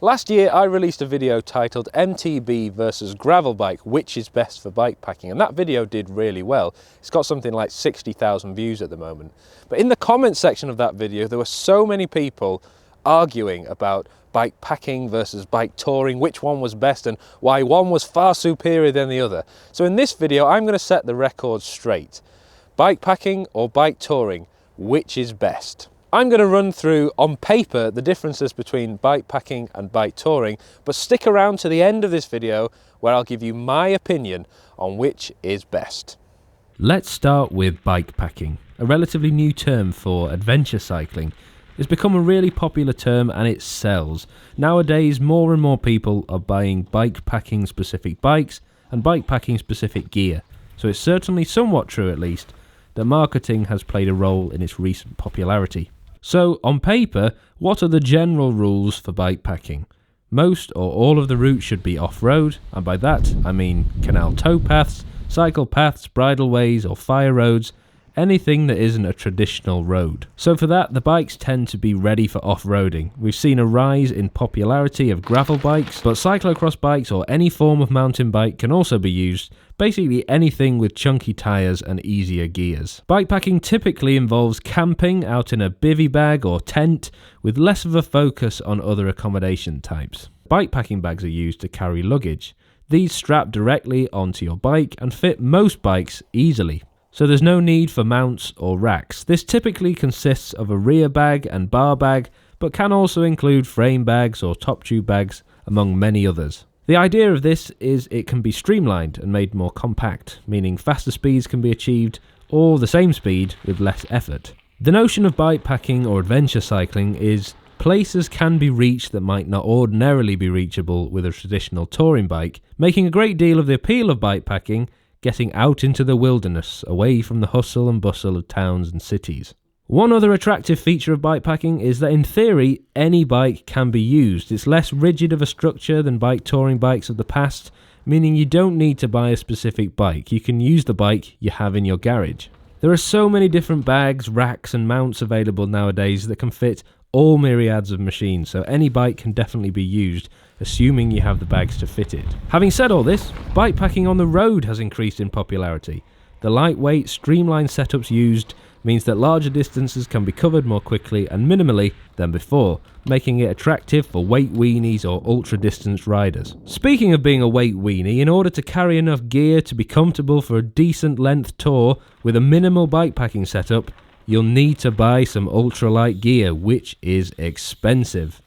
Last year I released a video titled MTB versus gravel bike, which is best for bikepacking, and that video did really well. It's got something like 60,000 views at the moment. But in the comments section of that video there were so many people arguing about bikepacking versus bike touring, which one was best and why one was far superior than the other. So in this video I'm going to set the record straight. Bikepacking or bike touring, which is best? I'm going to run through, on paper, the differences between bikepacking and bike touring, but stick around to the end of this video where I'll give you my opinion on which is best. Let's start with bikepacking, a relatively new term for adventure cycling. It's become a really popular term and it sells. Nowadays, more and more people are buying bikepacking specific bikes and bikepacking specific gear. So it's certainly somewhat true, at least, that marketing has played a role in its recent popularity. So, on paper, what are the general rules for bikepacking? Most or all of the routes should be off-road, and by that I mean canal towpaths, cycle paths, bridleways or fire roads, anything that isn't a traditional road. So for that, the bikes tend to be ready for off-roading. We've seen a rise in popularity of gravel bikes, but cyclocross bikes or any form of mountain bike can also be used, basically anything with chunky tyres and easier gears. Bikepacking typically involves camping out in a bivy bag or tent, with less of a focus on other accommodation types. Bikepacking bags are used to carry luggage. These strap directly onto your bike and fit most bikes easily. So there's no need for mounts or racks. This typically consists of a rear bag and bar bag, but can also include frame bags or top tube bags, among many others. The idea of this is it can be streamlined and made more compact, meaning faster speeds can be achieved, or the same speed with less effort. The notion of bikepacking or adventure cycling is places can be reached that might not ordinarily be reachable with a traditional touring bike, making a great deal of the appeal of bikepacking getting out into the wilderness, away from the hustle and bustle of towns and cities. One other attractive feature of bikepacking is that in theory, any bike can be used. It's less rigid of a structure than bike touring bikes of the past, meaning you don't need to buy a specific bike. You can use the bike you have in your garage. There are so many different bags, racks and mounts available nowadays that can fit all myriads of machines, so any bike can definitely be used, assuming you have the bags to fit it. Having said all this, bikepacking on the road has increased in popularity. The lightweight, streamlined setups used means that larger distances can be covered more quickly and minimally than before, making it attractive for weight weenies or ultra-distance riders. Speaking of being a weight weenie, in order to carry enough gear to be comfortable for a decent length tour with a minimal bikepacking setup, you'll need to buy some ultralight gear, which is expensive.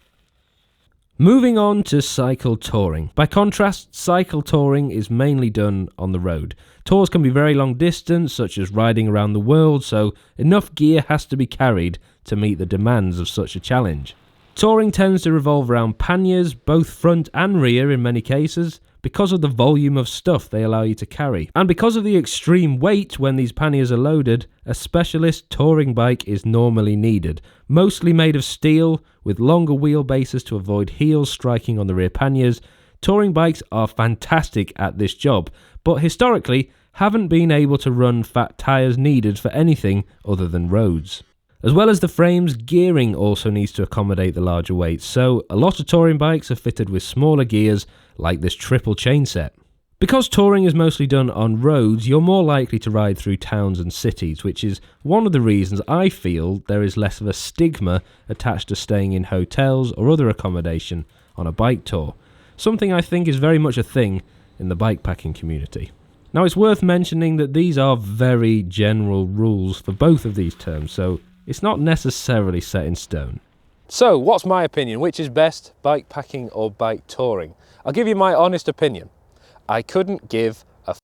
Moving on to cycle touring. By contrast, cycle touring is mainly done on the road. Tours can be very long distance, such as riding around the world, so enough gear has to be carried to meet the demands of such a challenge. Touring tends to revolve around panniers, both front and rear in many cases, because of the volume of stuff they allow you to carry. And because of the extreme weight when these panniers are loaded, a specialist touring bike is normally needed, mostly made of steel, with longer wheelbases to avoid heels striking on the rear panniers. Touring bikes are fantastic at this job, but historically haven't been able to run fat tyres needed for anything other than roads. As well as the frames, gearing also needs to accommodate the larger weights, so a lot of touring bikes are fitted with smaller gears like this triple chain set. Because touring is mostly done on roads, you're more likely to ride through towns and cities, which is one of the reasons I feel there is less of a stigma attached to staying in hotels or other accommodation on a bike tour, something I think is very much a thing in the bikepacking community. Now it's worth mentioning that these are very general rules for both of these terms, so it's not necessarily set in stone. So what's my opinion? Which is best, bikepacking or bike touring? I'll give you my honest opinion. I couldn't give a f***.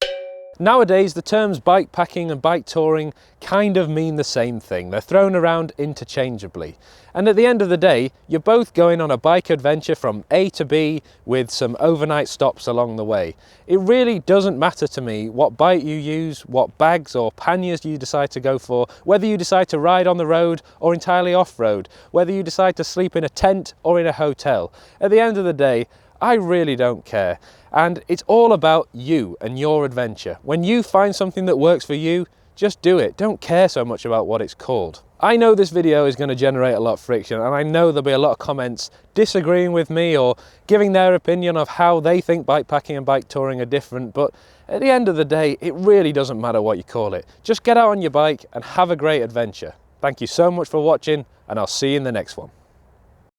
Nowadays, the terms bikepacking and bike touring kind of mean the same thing. They're thrown around interchangeably. And at the end of the day, you're both going on a bike adventure from A to B with some overnight stops along the way. It really doesn't matter to me what bike you use, what bags or panniers you decide to go for, whether you decide to ride on the road or entirely off-road, whether you decide to sleep in a tent or in a hotel. At the end of the day, I really don't care. And it's all about you and your adventure. When you find something that works for you, just do it. Don't care so much about what it's called. I know this video is going to generate a lot of friction, and I know there'll be a lot of comments disagreeing with me or giving their opinion of how they think bikepacking and bike touring are different, but at the end of the day, it really doesn't matter what you call it. Just get out on your bike and have a great adventure. Thank you so much for watching, and I'll see you in the next one.